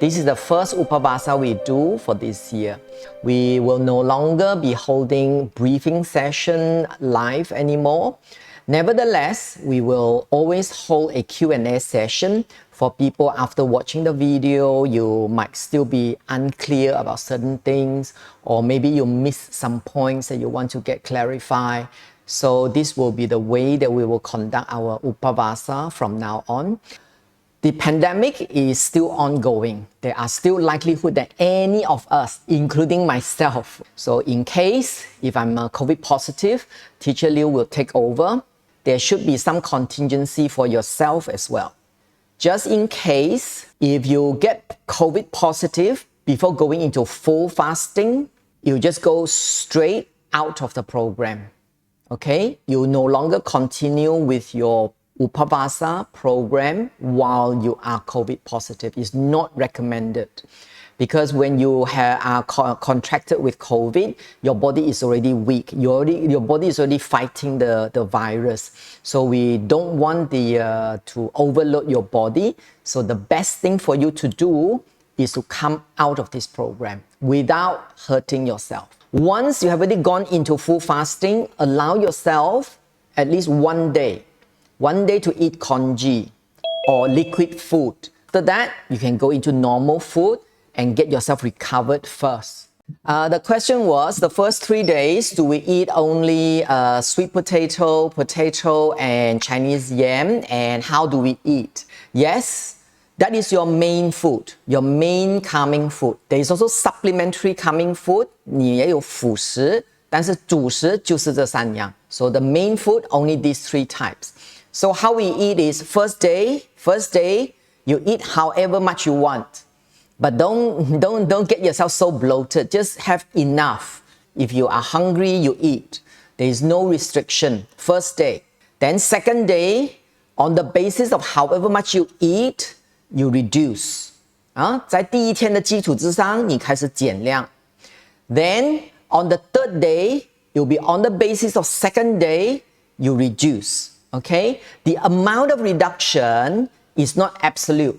This is the first UPAVASA we do for this year. We will no longer be holding briefing session live anymore. Nevertheless, we will always hold a Q&A session for people after watching the video. You might still be unclear about certain things, or maybe you missed some points that you want to get clarified. So this will be the way that we will conduct our UPAVASA from now on. The pandemic is still ongoing. There are still likelihood that any of us, including myself, so in case if I'm COVID positive, Teacher Liu will take over. There should be some contingency for yourself as well. Just in case, if you get COVID positive before going into full fasting, you just go straight out of the program. Okay? You no longer continue with your UPAVASA program while you are COVID positive. It's not recommended, because when you are contracted with COVID, your body is already weak. Your body is already fighting the virus. So we don't want to overload your body. So the best thing for you to do is to come out of this program without hurting yourself. Once you have already gone into full fasting, allow yourself at least one day to eat congee or liquid food. After that, you can go into normal food and get yourself recovered first. The question was, the first 3 days, do we eat only sweet potato, and Chinese yam, and how do we eat? Yes, that is your main food, your main calming food. There is also supplementary calming food. 你也有辅食，但是主食就是这三样。So the main food, only these 3 types. So how we eat is, first day, you eat however much you want. But don't get yourself so bloated. Just have enough. If you are hungry, you eat. There is no restriction. First day. Then second day, on the basis of however much you eat, you reduce. 在第一天的基础之上，你开始减量。Then on the third day, you'll be on the basis of second day, you reduce. Okay? The amount of reduction is not absolute.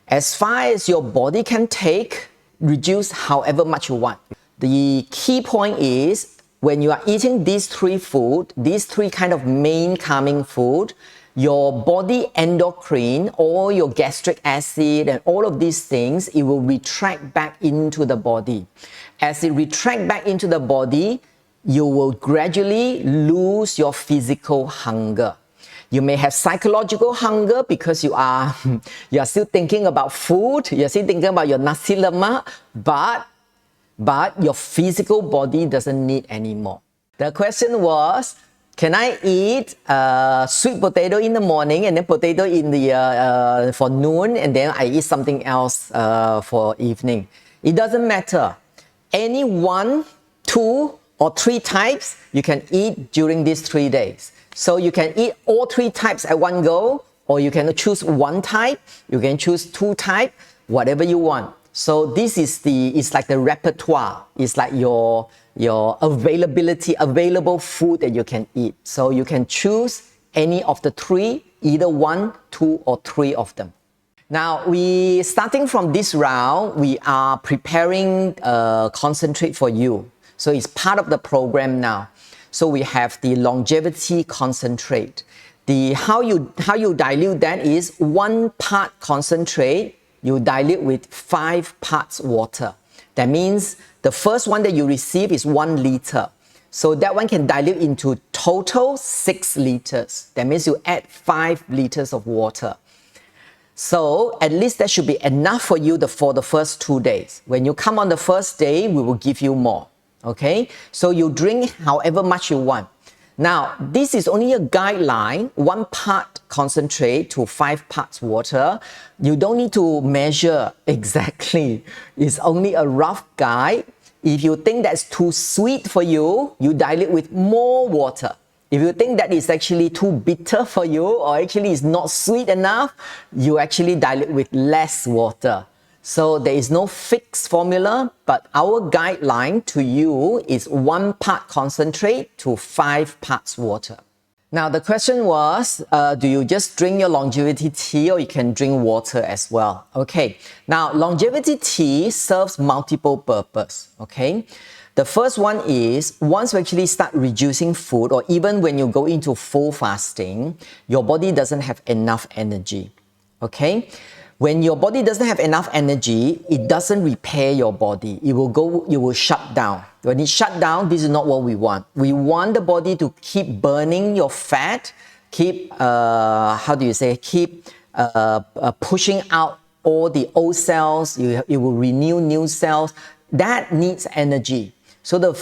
As far as your body can take, reduce however much you want. The key point is, when you are eating these 3 food, these 3 kind of main calming food, your body endocrine, or your gastric acid and all of these things, it will retract back into the body. As it retract back into the body, you will gradually lose your physical hunger. You may have psychological hunger because you are still thinking about food, you're still thinking about your nasi lemak, but your physical body doesn't need anymore. The question was, can I eat sweet potato in the morning and then potato in the for noon, and then I eat something else for evening? It doesn't matter. Any 1, 2, or 3 types you can eat during these 3 days. So you can eat all 3 types at one go, or you can choose 1 type, you can choose 2 types, whatever you want. So this is it's like the repertoire. It's like your available food that you can eat. So you can choose any of the 3, either 1, 2, or 3 of them. Now, starting from this round, we are preparing concentrate for you. So it's part of the program now. So we have the longevity concentrate. How you dilute that is 1 part concentrate, you dilute with 5 parts water. That means the first one that you receive is 1 liter. So that one can dilute into total 6 liters. That means you add 5 liters of water. So at least that should be enough for you for the first 2 days. When you come on the first day, we will give you more. Okay? So you drink however much you want. Now, this is only a guideline, 1 part concentrate to 5 parts water. You don't need to measure exactly. It's only a rough guide. If you think that's too sweet for you, you dilute with more water. If you think that is actually too bitter for you, or actually is not sweet enough, you actually dilute with less water. So there is no fixed formula, but our guideline to you is 1 part concentrate to 5 parts water. Now, the question was, do you just drink your longevity tea or you can drink water as well? Okay. Now, longevity tea serves multiple purpose. Okay. The first one is once you actually start reducing food, or even when you go into full fasting, your body doesn't have enough energy. Okay. When your body doesn't have enough energy, it doesn't repair your body. It will shut down. When it shut down, this is not what we want. We want the body to keep burning your fat, keep pushing out all the old cells. It will renew new cells. That needs energy. So the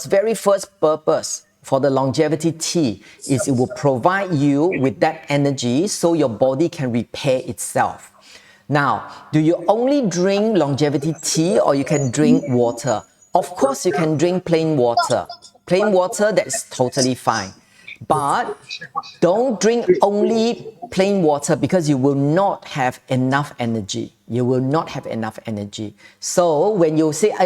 very first purpose for the longevity tea is it will provide you with that energy so your body can repair itself. Now, do you only drink longevity tea or you can drink water? Of course, you can drink plain water. Plain water, that's totally fine. But don't drink only plain water because you will not have enough energy. You will not have enough energy. So when you say, I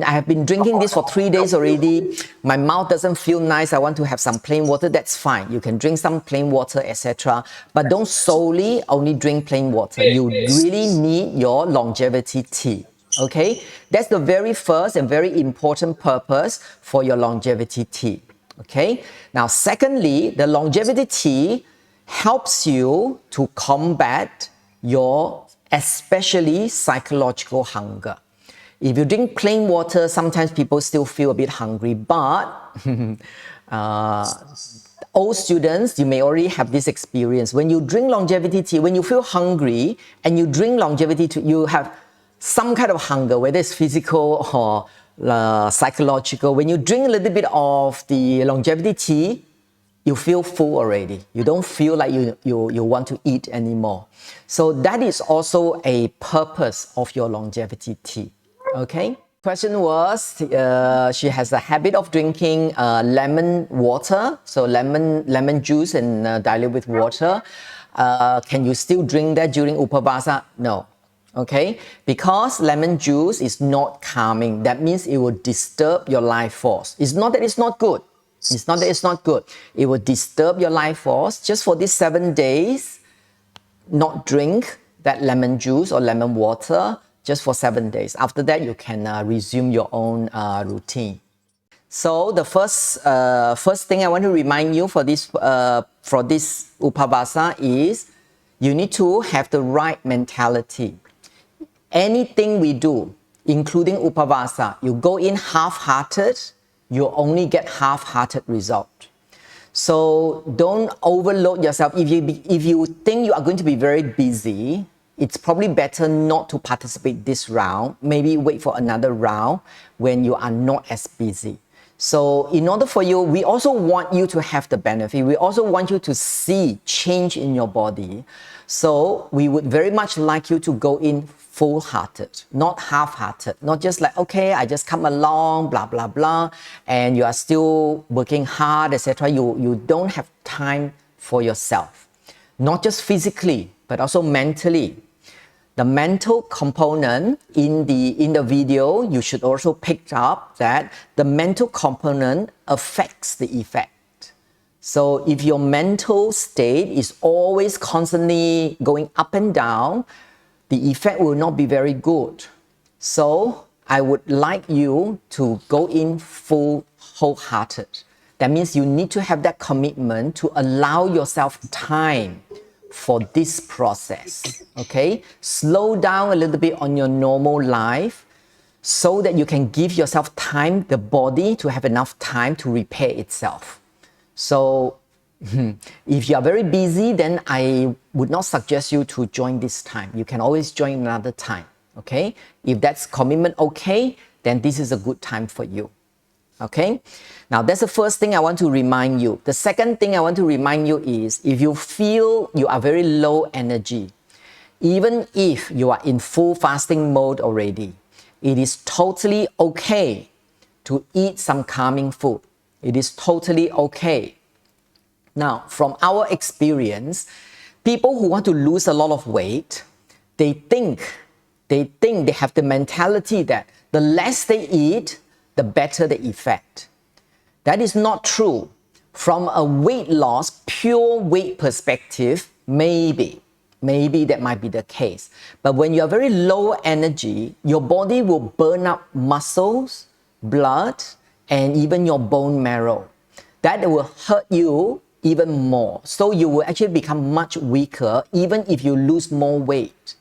have been drinking this for 3 days already, my mouth doesn't feel nice, I want to have some plain water, that's fine. You can drink some plain water, etc. But don't solely only drink plain water. You really need your longevity tea. Okay? That's the very first and very important purpose for your longevity tea. Okay? Now, secondly, the longevity tea helps you to combat your especially psychological hunger. If you drink plain water, sometimes people still feel a bit hungry, but old students, you may already have this experience. When you drink longevity tea, when you feel hungry and you drink longevity tea, you have some kind of hunger, whether it's physical or psychological. When you drink a little bit of the longevity tea, you feel full already. You don't feel like you want to eat anymore. So that is also a purpose of your longevity tea. Okay? Question was, she has a habit of drinking lemon water, so lemon juice and dilute with water. Can you still drink that during UPAVASA? No. Okay, because lemon juice is not calming. That means it will disturb your life force. It's not that it's not good. It's not that it's not good. It will disturb your life force. Just for these 7 days, not drink that lemon juice or lemon water just for 7 days. After that, you can resume your own routine. So the first thing I want to remind you for this UPAVASA is you need to have the right mentality. Anything we do, including UPAVASA, you go in half-hearted, you only get half-hearted result. So don't overload yourself. If you think you are going to be very busy, it's probably better not to participate this round. Maybe wait for another round when you are not as busy. So in order for you, we also want you to have the benefit. We also want you to see change in your body. So we would very much like you to go in full-hearted, not half-hearted, not just like, okay, I just come along, blah, blah, blah, and you are still working hard, etc. You don't have time for yourself, not just physically, but also mentally. The mental component in the video, you should also pick up that the mental component affects the effect. So if your mental state is always constantly going up and down, the effect will not be very good. So I would like you to go in full wholehearted. That means you need to have that commitment to allow yourself time for this process. Okay? Slow down a little bit on your normal life so that you can give yourself time, the body, to have enough time to repair itself. So if you are very busy, then I would not suggest you to join this time. You can always join another time. Okay? If that's commitment okay, then this is a good time for you. Okay? Now, that's the first thing I want to remind you. The second thing I want to remind you is if you feel you are very low energy, even if you are in full fasting mode already, it is totally okay to eat some calming food. It is totally okay. Now, from our experience, people who want to lose a lot of weight, they think they have the mentality that the less they eat, the better the effect. That is not true. From a weight loss, pure weight perspective, maybe that might be the case. But when you are very low energy, your body will burn up muscles, blood, and even your bone marrow. That will hurt you even more. So you will actually become much weaker even if you lose more weight.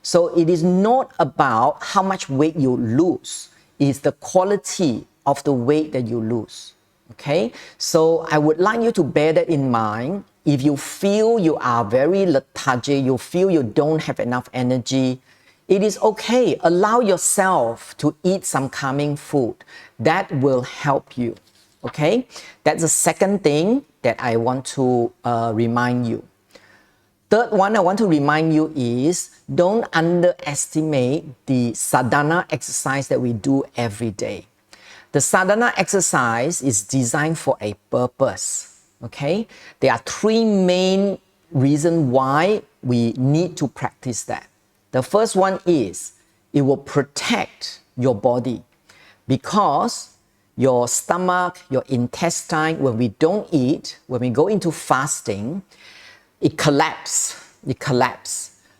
So it is not about how much weight you lose, it's the quality of the weight that you lose. Okay, so I would like you to bear that in mind. If you feel you are very lethargic, you feel you don't have enough energy, it is okay. Allow yourself to eat some calming food. That will help you. Okay, that's the second thing that I want to remind you. Third one I want to remind you is don't underestimate the sadhana exercise that we do every day. The sadhana exercise is designed for a purpose. Okay, there are three main reasons why we need to practice that. The first one is it will protect your body because your stomach, your intestine, when we don't eat, when we go into fasting, it collapses.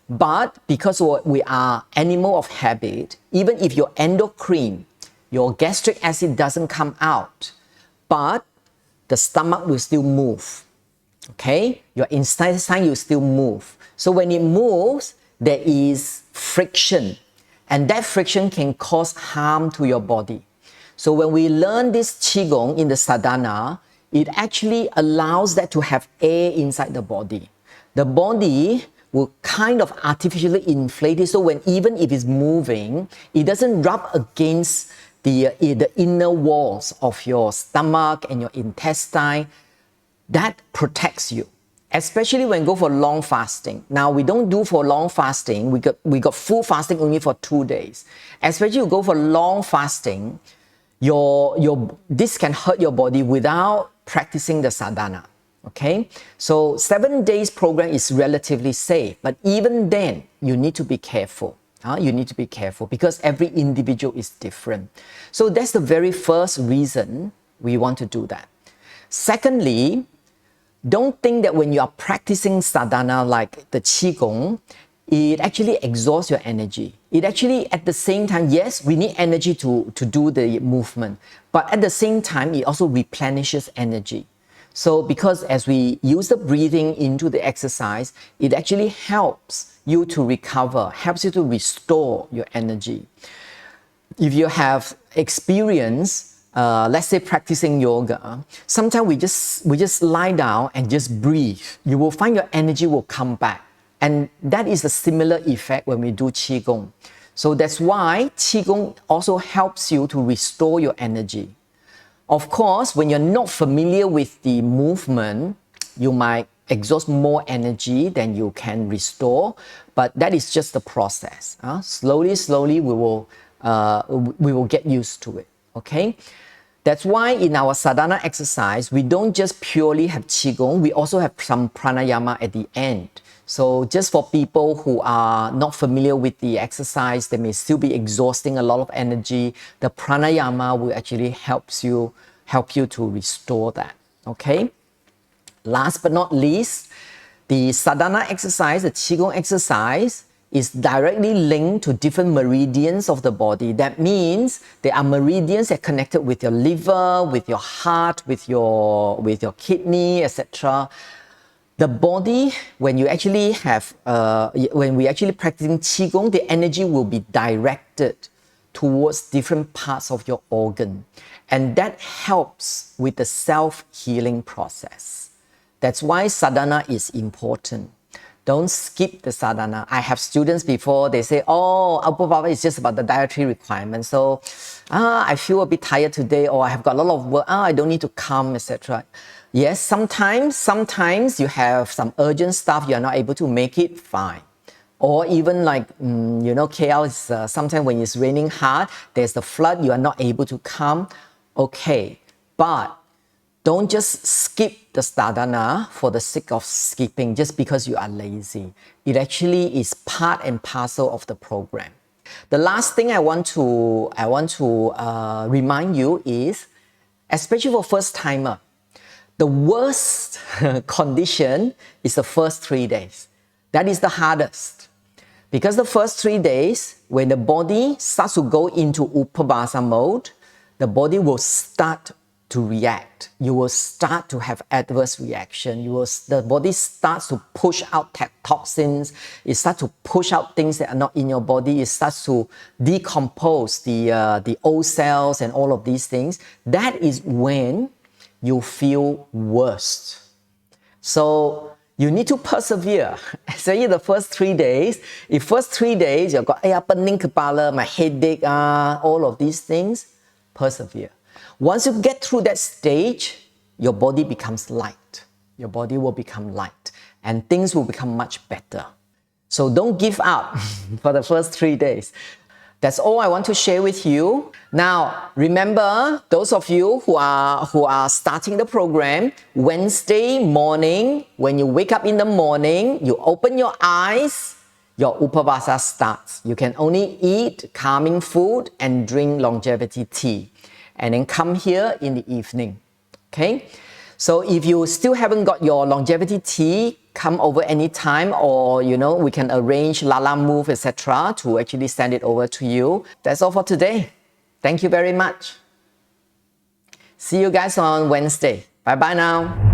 But because we are animal of habit, even if your endocrine, your gastric acid doesn't come out, but the stomach will still move. Okay? Your intestine will still move. So when it moves, there is friction. And that friction can cause harm to your body. So when we learn this Qigong in the sadhana, it actually allows that to have air inside the body. The body will kind of artificially inflate it, so even if it's moving, it doesn't rub against the inner walls of your stomach and your intestine. That protects you, especially when you go for long fasting. Now, we don't do for long fasting. We got full fasting only for 2 days. Especially you go for long fasting, this can hurt your body without practicing the sadhana. Okay, so 7 days program is relatively safe, but even then you need to be careful. You need to be careful because every individual is different. So that's the very first reason we want to do that. Secondly, don't think that when you are practicing sadhana like the Qigong, it actually exhausts your energy. It actually, at the same time, yes, we need energy to do the movement, but at the same time, it also replenishes energy. So because as we use the breathing into the exercise, it actually helps you to recover, helps you to restore your energy. If you have experience, let's say practicing yoga, sometimes we just lie down and just breathe. You will find your energy will come back. And that is a similar effect when we do Qigong. So that's why Qigong also helps you to restore your energy. Of course, when you're not familiar with the movement, you might exhaust more energy than you can restore, but that is just the process. Slowly, we will get used to it. Okay, that's why in our sadhana exercise, we don't just purely have Qigong, we also have some pranayama at the end. So just for people who are not familiar with the exercise, they may still be exhausting a lot of energy. The pranayama will actually help you to restore that. Okay. Last but not least, the sadhana exercise, the Qigong exercise, is directly linked to different meridians of the body. That means there are meridians that are connected with your liver, with your heart, with your kidney, etc. The body, when you actually have, when we actually practicing Qigong, the energy will be directed towards different parts of your organ. And that helps with the self-healing process. That's why sadhana is important. Don't skip the sadhana. I have students before, they say, oh, UPAVASA is just about the dietary requirements. So, I feel a bit tired today, or I have got a lot of work, I don't need to come, etc. Yes, sometimes you have some urgent stuff, you are not able to make it, fine. Or even like, KL is sometimes when it's raining hard, there's the flood, you are not able to come. Okay, but don't just skip the sadhana for the sake of skipping just because you are lazy. It actually is part and parcel of the program. The last thing I want to remind you is, especially for first timer, The worst condition is the first 3 days. That is the hardest. Because the first 3 days, when the body starts to go into UPAVASA mode, the body will start to react. You will start to have adverse reaction. The body starts to push out toxins. It starts to push out things that are not in your body. It starts to decompose the old cells and all of these things. That is when you feel worst. So you need to persevere. Especially the first 3 days. If first 3 days you've got pening kepala, my headache, all of these things, persevere. Once you get through that stage, your body becomes light. Your body will become light and things will become much better. So don't give up for the first 3 days. That's all I want to share with you. Now, remember, those of you who are starting the program, Wednesday morning, when you wake up in the morning, you open your eyes, your UPAVASA starts. You can only eat calming food and drink longevity tea. And then come here in the evening. Okay? So if you still haven't got your longevity tea, come over anytime, or we can arrange Lala Move, etc. to actually send it over to you. That's all for today. Thank you very much. See you guys on Wednesday. Bye bye now.